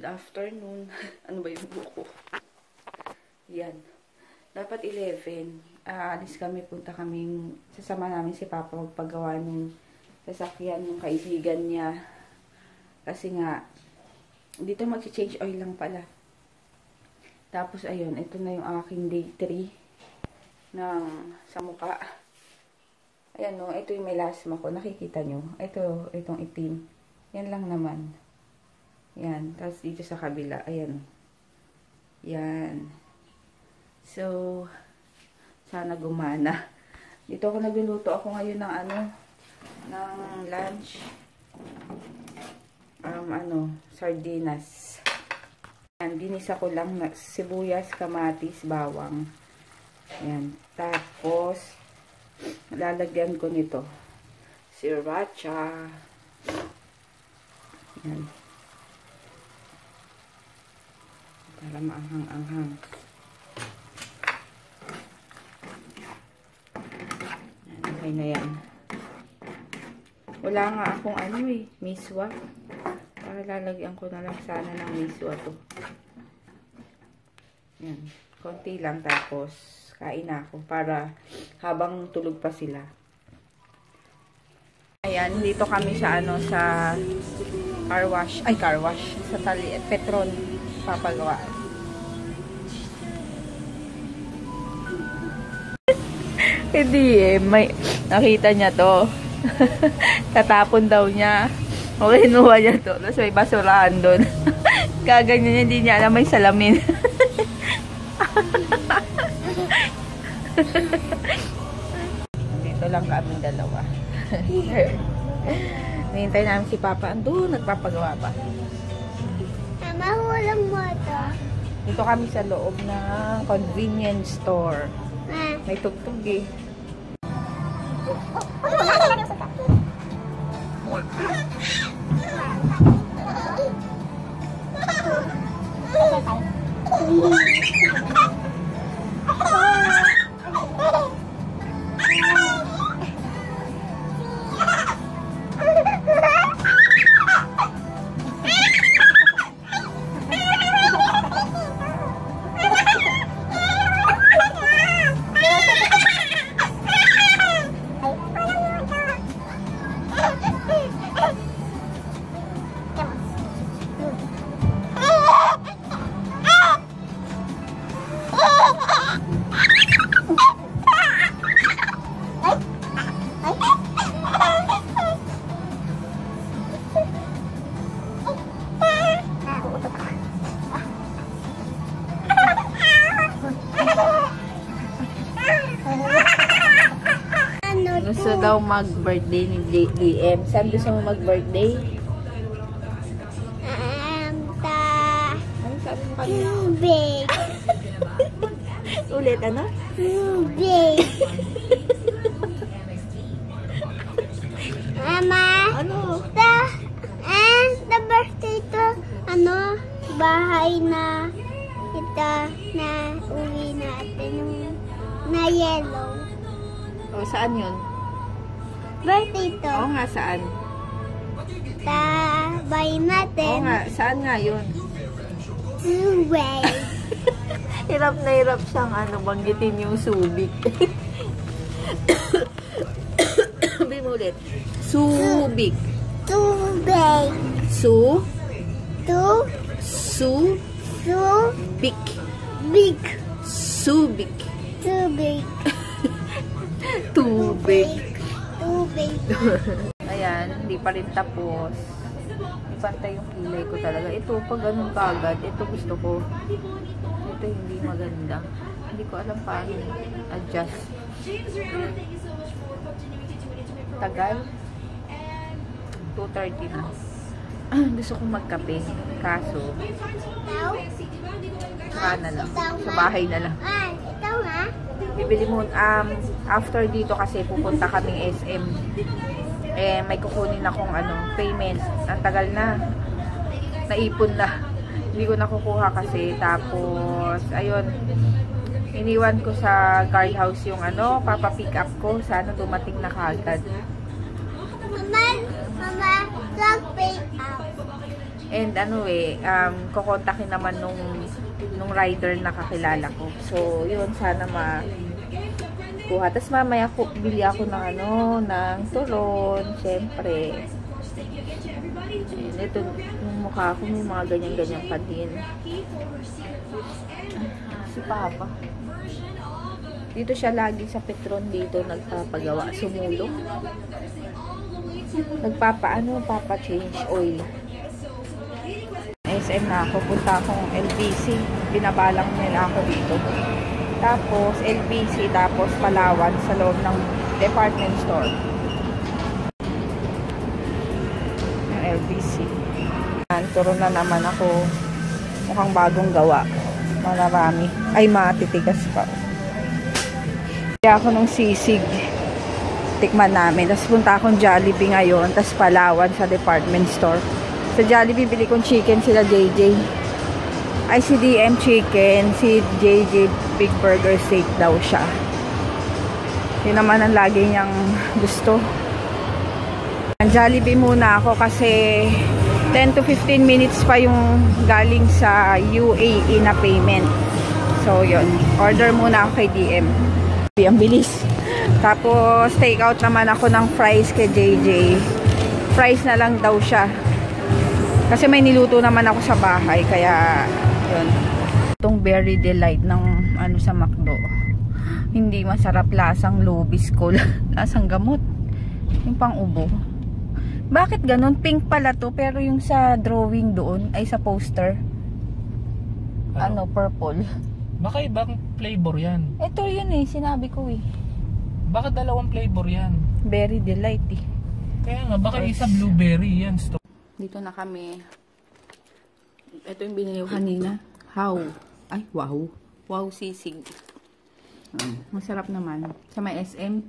Good afternoon. Ano ba yung buko? Yan. Dapat 11. Alis kami, punta kami. Sasama namin si Papa magpagawa ng sasakyan ng kaibigan niya. Kasi nga, dito mag-change oil lang pala. Tapos, ayun. Ito na yung aking day 3 sa mukha. Ayan, no. Ito yung melasma ko. Nakikita nyo. Itong itim. Yan lang naman. Yan. Tapos dito sa kabila. Ayan. Yan. So, sana gumana. Dito ako nagluluto ako ngayon ng ng lunch. Sardinas. Yan. Ginisa ko lang na sibuyas, kamatis, bawang. Yan. Tapos, lalagyan ko nito. Sriracha. Yan. Para maanghang-anghang. Okay na yan. Wala nga akong miswa. Para lalagyan ko na lang sana ng miswa to. Yan. Konti lang tapos kain na ako para habang tulog pa sila. Ayan, dito kami sa sa car wash. Sa Petron papagawaan. Hindi may nakita niya to. Tatapon daw niya. O kinuha niya to. Tapos may basurahan doon. Kaganyan niya, hindi niya alam may salamin. Dito lang kami dalawa. Nihintay namin si Papa. Andun, nagpapagawa pa. Mama, walang moto. Dito kami sa loob ng convenience store. May tugtog eh. Gusto daw mag-birthday ni DM. Saan gusto mo mag-birthday? Ano sabi mo kanina? Tubig. Ulit, ano? Tubig. Mama. Ano? The birthday to, bahay na ito na uwi natin na yellow. O, saan yun? Birthday to. Oo nga, saan? Bahay natin. Oo nga, saan nga yun? Suway. Hirap na hirap siyang banggitin yung Subic. Sabi mo ulit. Subic. Tubig. Subic. Big. Subic. Tubig. Tubig. Tubig. Ayan, hindi pa rin tapos. Ipantay yung kilay ko talaga. Ito, pag ganun kagad, ito gusto ko. Ito hindi maganda. Hindi ko alam paano adjust. Tagal. 2:30 na. Gusto kong magkape. Kaso, na lang. Sa bahay na lang. Ito nga. Bibili mo, after dito kasi pupunta kaming SM. May kukunin akong payment. Ang tagal na. Naipon na. Hindi ko nakukuha kasi. Tapos, ayun. Iniwan ko sa guardhouse yung papapick up ko. Sana dumating na kagad. Mama, dog pick up. And kukontakin naman nung rider na kakilala ko. So, yun, sana makuha. Tapos mamaya bili ako ng turon, syempre. And ito, yung mukha ko, may mga ganyan-ganyan pa din. Si Papa. Dito siya lagi sa Petron dito nagpapagawa. Sumulong. Papa-change oil. SM na ako. Punta akong LBC. Binabalang nila ako dito. Tapos LBC, tapos Palawan sa loob ng department store. Yung LBC. Turo na naman ako. Mukhang bagong gawa. Marami. Ay, matitigas pa. Kaya ako nung sisig. Tikman namin. Tapos punta akong Jollibee ngayon. Tapos Palawan sa department store. Sa Jollibee, bili kong chicken sila JJ. Ay, si DM chicken. Si JJ Big Burger Steak daw siya. Yun naman ang lagi niyang gusto. Jollibee muna ako kasi 10 to 15 minutes pa yung galing sa UAE na payment. So, yun. Order muna ako kay DM. Ang bilis. Tapos, take out naman ako ng fries kay JJ. Fries na lang daw siya. Kasi may niluto naman ako sa bahay. Kaya, yun. Itong Berry Delight ng sa McDo. Hindi masarap, lasang Lubisco. Lasang gamot. Yung pang-ubo. Bakit ganun? Pink pala to. Pero yung sa drawing doon, ay sa poster. Purple. Baka ibang flavor yan. Ito yun sinabi ko Baka dalawang flavor yan. Berry Delight Kaya nga, baka isa blueberry yan. Dito na kami. Ito yung binili ko kanina. How? Ay, wow. Wow sisig. Masarap naman. Sa may SM,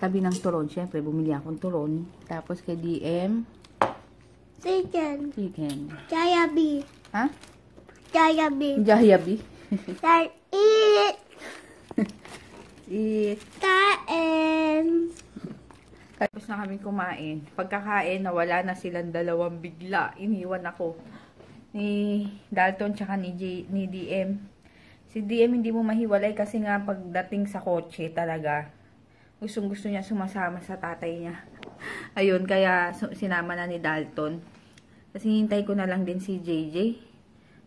tabi ng turon. Siyempre, bumili akong turon. Tapos kay DM, Chicken. Jollibee. Ha? Jollibee. Jollibee. Eat. Eat. Kain. Tapos na kami kumain. Pagkakain, nawala na silang dalawang bigla. Iniwan ako. Ni Dalton tsaka ni DM. Si DM hindi mo mahiwalay kasi nga pagdating sa kotse talaga. Gustong-gusto niya sumasama sa tatay niya. Ayun, kaya sinama na ni Dalton. Kasi hintay ko na lang din si JJ.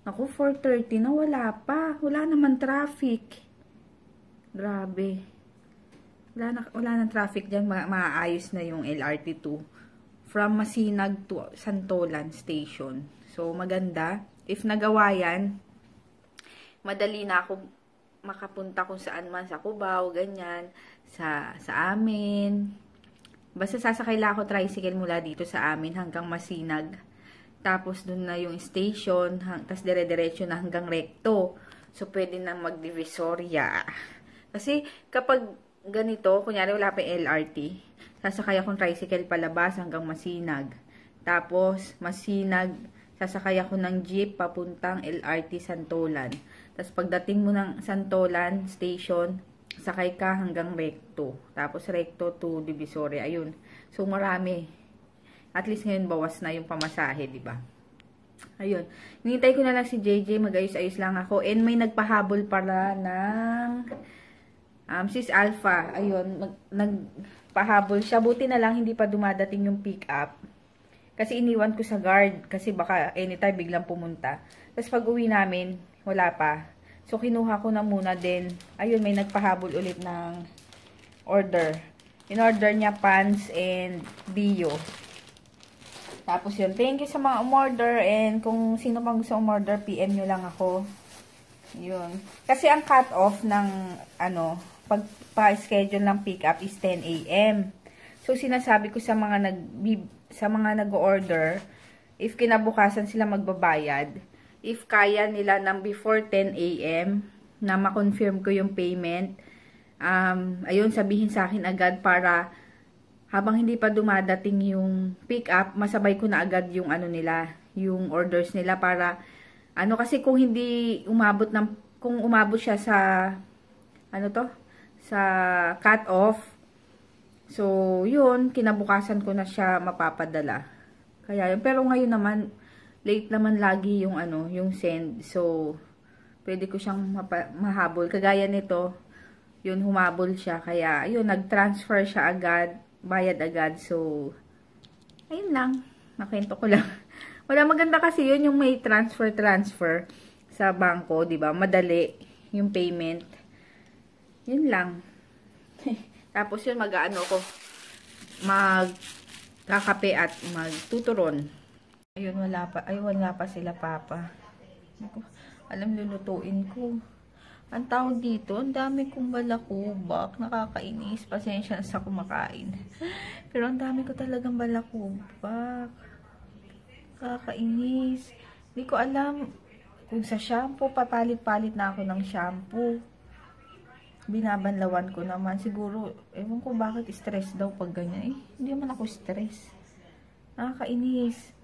Naku, 4:30 na, wala pa. Wala naman traffic. Grabe. Wala nang traffic dyan. Maayos na yung LRT2 from Masinag to Santolan Station. So, maganda. If nagawa yan, madali na ako makapunta kung saan man, sa Cubao, ganyan, sa amin. Basta sasakay lang ako tricycle mula dito sa amin hanggang Masinag. Tapos, dun na yung station, tapos dire-diretso na hanggang Recto. So, pwede na mag-divisoria. Kasi, kapag ganito, kunyari wala pa yung LRT, sasakay akong tricycle palabas hanggang Masinag. Tapos, Masinag, sasakay ako ng jeep papuntang LRT Santolan. Tapos, pagdating mo ng Santolan Station, sakay ka hanggang Recto. Tapos, Recto to Divisoria. Ayun. So, marami. At least ngayon, bawas na yung pamasahe, di ba? Ayun. Hinintay ko na lang si JJ. Mag-ayos-ayos lang ako. And may nagpahabol pala ng Sis Alpha. Ayun. Nagpahabol siya. Buti na lang hindi pa dumadating yung pick up. Kasi iniwan ko sa guard. Kasi baka anytime biglang pumunta. Tapos pag uwi namin, wala pa. So, kinuha ko na muna din. Ayun, may nagpahabol ulit ng order. In-order niya pants and bio. Tapos yun, thank you sa mga umorder. And kung sino pang gusto umorder, PM nyo lang ako. Yun. Kasi ang cut-off ng, pag-schedule ng pick-up is 10 AM. So, sinasabi ko sa mga nag-order, if kinabukasan sila magbabayad, if kaya nila ng before 10 AM, na ma-confirm ko yung payment, ayun, sabihin sa akin agad para habang hindi pa dumadating yung pick up, masabay ko na agad yung yung orders nila para kasi kung hindi umabot kung umabot siya sa sa cut off. So, yun, kinabukasan ko na siya mapapadala. Kaya yun, pero ngayon naman late naman lagi yung ano, yung send. So, pwede ko siyang mahabol. Kagaya nito, yun, humabol siya. Kaya, ayun, nag-transfer siya agad, bayad agad. So, ayun lang. Nakwento ko lang. Wala, maganda kasi yun, yung may transfer sa bangko, di ba? Madali yung payment. Yun lang. Tapos yun, mag-ano ko, magkakape at magtuturon. Ayun, wala pa sila papa. Alam, lulutuin ko. Ang tawag dito, ang dami kong balakubak. Nakakainis. Pasensya na sa kumakain. Pero ang dami ko talagang balakubak. Nakakainis. Hindi ko alam kung sa shampoo, papalit-palit na ako ng shampoo. Binabanlawan ko naman. Siguro, ewan ko bakit stress daw pag ganyan. Hindi naman ako stress. Nakakainis.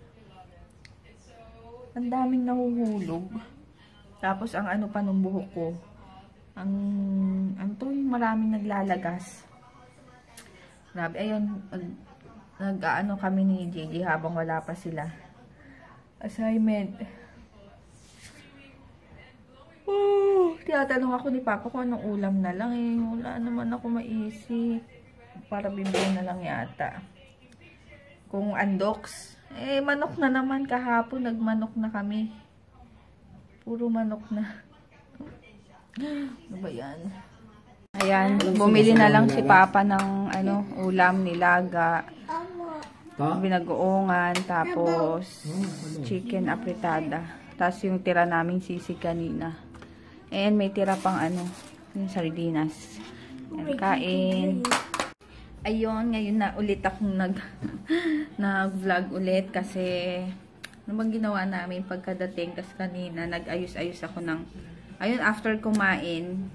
Ang daming nahuhulog. Tapos, ang ano pa ng buhok ko. Ang to yung maraming naglalagas. Grabe. Ayun, nag-ano kami ni JJ habang wala pa sila. Assignment. Tinatanong ako ni Papa kung anong ulam na lang eh. Wala naman ako maisip. Para bibili na lang yata. Kung andoks. Manok na naman kahapon. Nagmanok na kami. Puro manok na. Ano ba yan? Ayan. Bumili na lang si Papa ng ulam, nilaga. Binagoongan. Tapos chicken apritada. Tapos yung tira naming sisig kanina. And may tira pang yung sardinas. Ayan, kain. Ayun, ngayon na ulit akong nag-vlog ulit kasi ano bang ginawa namin pagkadating, kasi kanina nag-ayos-ayos ako ng ayun, after kumain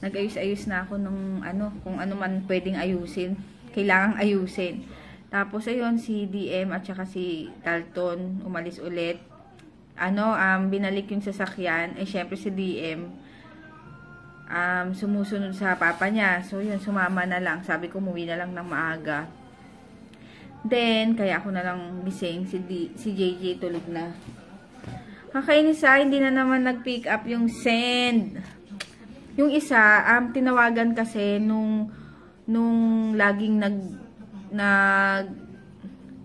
nag-ayos-ayos na ako ng kung ano man pwedeng ayusin, kailangang ayusin. Tapos ayun, si DM at saka si Dalton umalis ulit. Binalik yung sasakyan. Syempre si DM sumusunod sa papa niya. So, yun, sumama na lang. Sabi ko, umuwi na lang ng maaga. Then, kaya ako na lang gising. Si JJ tulog na. Kakainis hindi na naman nag-pick up yung send. Yung isa, tinawagan kasi nung laging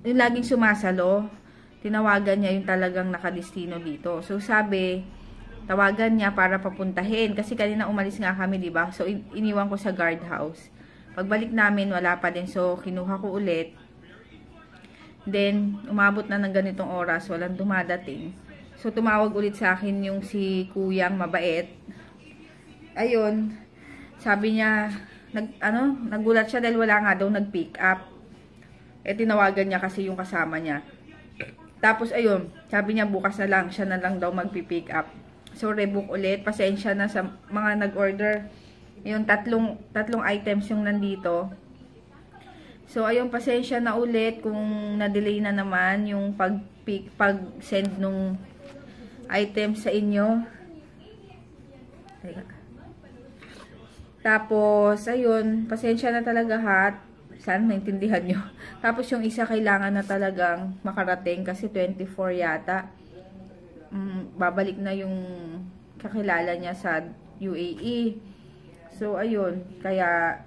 yung laging sumasalo. Tinawagan niya yung talagang nakadestino dito. So, sabi, tawagan niya para papuntahin. Kasi kanina umalis nga kami, diba? So, iniwan ko sa guardhouse. Pagbalik namin, wala pa din. So, kinuha ko ulit. Then, umabot na ng ganitong oras. Walang dumadating. So, tumawag ulit sa akin yung si Kuyang mabait. Ayun. Sabi niya, nagulat siya dahil wala nga daw nag-pick up. Tinawagan niya kasi yung kasama niya. Tapos, ayun. Sabi niya, bukas na lang. Siya na lang daw magpi-pick up. So, rebook ulit. Pasensya na sa mga nag-order. Yung tatlong items yung nandito. So, ayun, pasensya na ulit kung na-delay na naman yung pag-send nung items sa inyo. Tapos, ayun, pasensya na talaga sana naintindihan nyo. Tapos, yung isa kailangan na talagang makarating kasi 24 yata. Babalik na yung kakilala niya sa UAE. So, ayun. Kaya,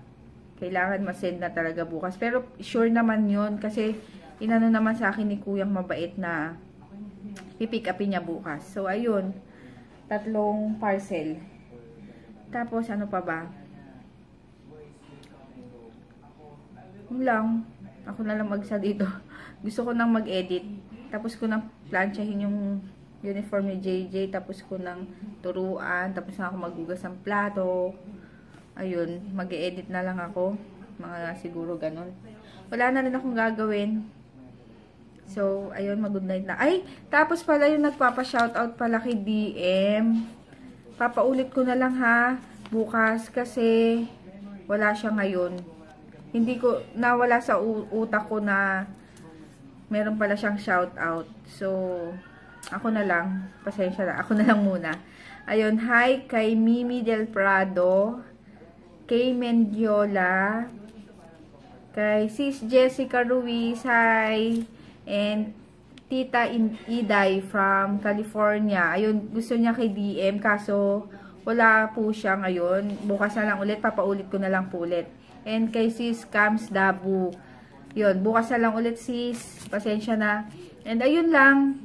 kailangan masend na talaga bukas. Pero, sure naman yun. Kasi, inano naman sa akin ni Kuyang mabait na pipick upin niya bukas. So, ayun. 3 parcel. Tapos, ano pa ba? Yun lang. Ako na lang magsa dito. Gusto ko nang mag-edit. Tapos ko nang planchahin yung uniform ni JJ, tapos ko nang turuan, tapos na ako magugas ng plato. Ayun, mag-e-edit na lang ako. Mga siguro ganun. Wala na rin akong gagawin. So, ayun, mag-good night na. Ay, tapos pala yung nagpapa-shoutout pala kay DM. Papaulit ko na lang bukas kasi wala siya ngayon. Hindi ko, nawala sa utak ko na meron pala siyang shoutout. So, ako na lang. Pasensya na. Ako na lang muna. Ayun, hi kay Mimi Del Prado, kay Mendiola, kay Sis Jessica Ruiz, hi, and Tita Iday from California. Ayun, gusto niya kay DM kaso wala po siya ngayon. Bukas na lang ulit, papaulit ko na lang po ulit. And kay sis Cams Dabu. Yun, bukas na lang ulit sis. Pasensya na. And ayun lang.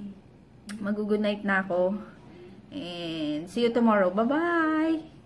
Mag-good night na ako. And see you tomorrow. Bye-bye!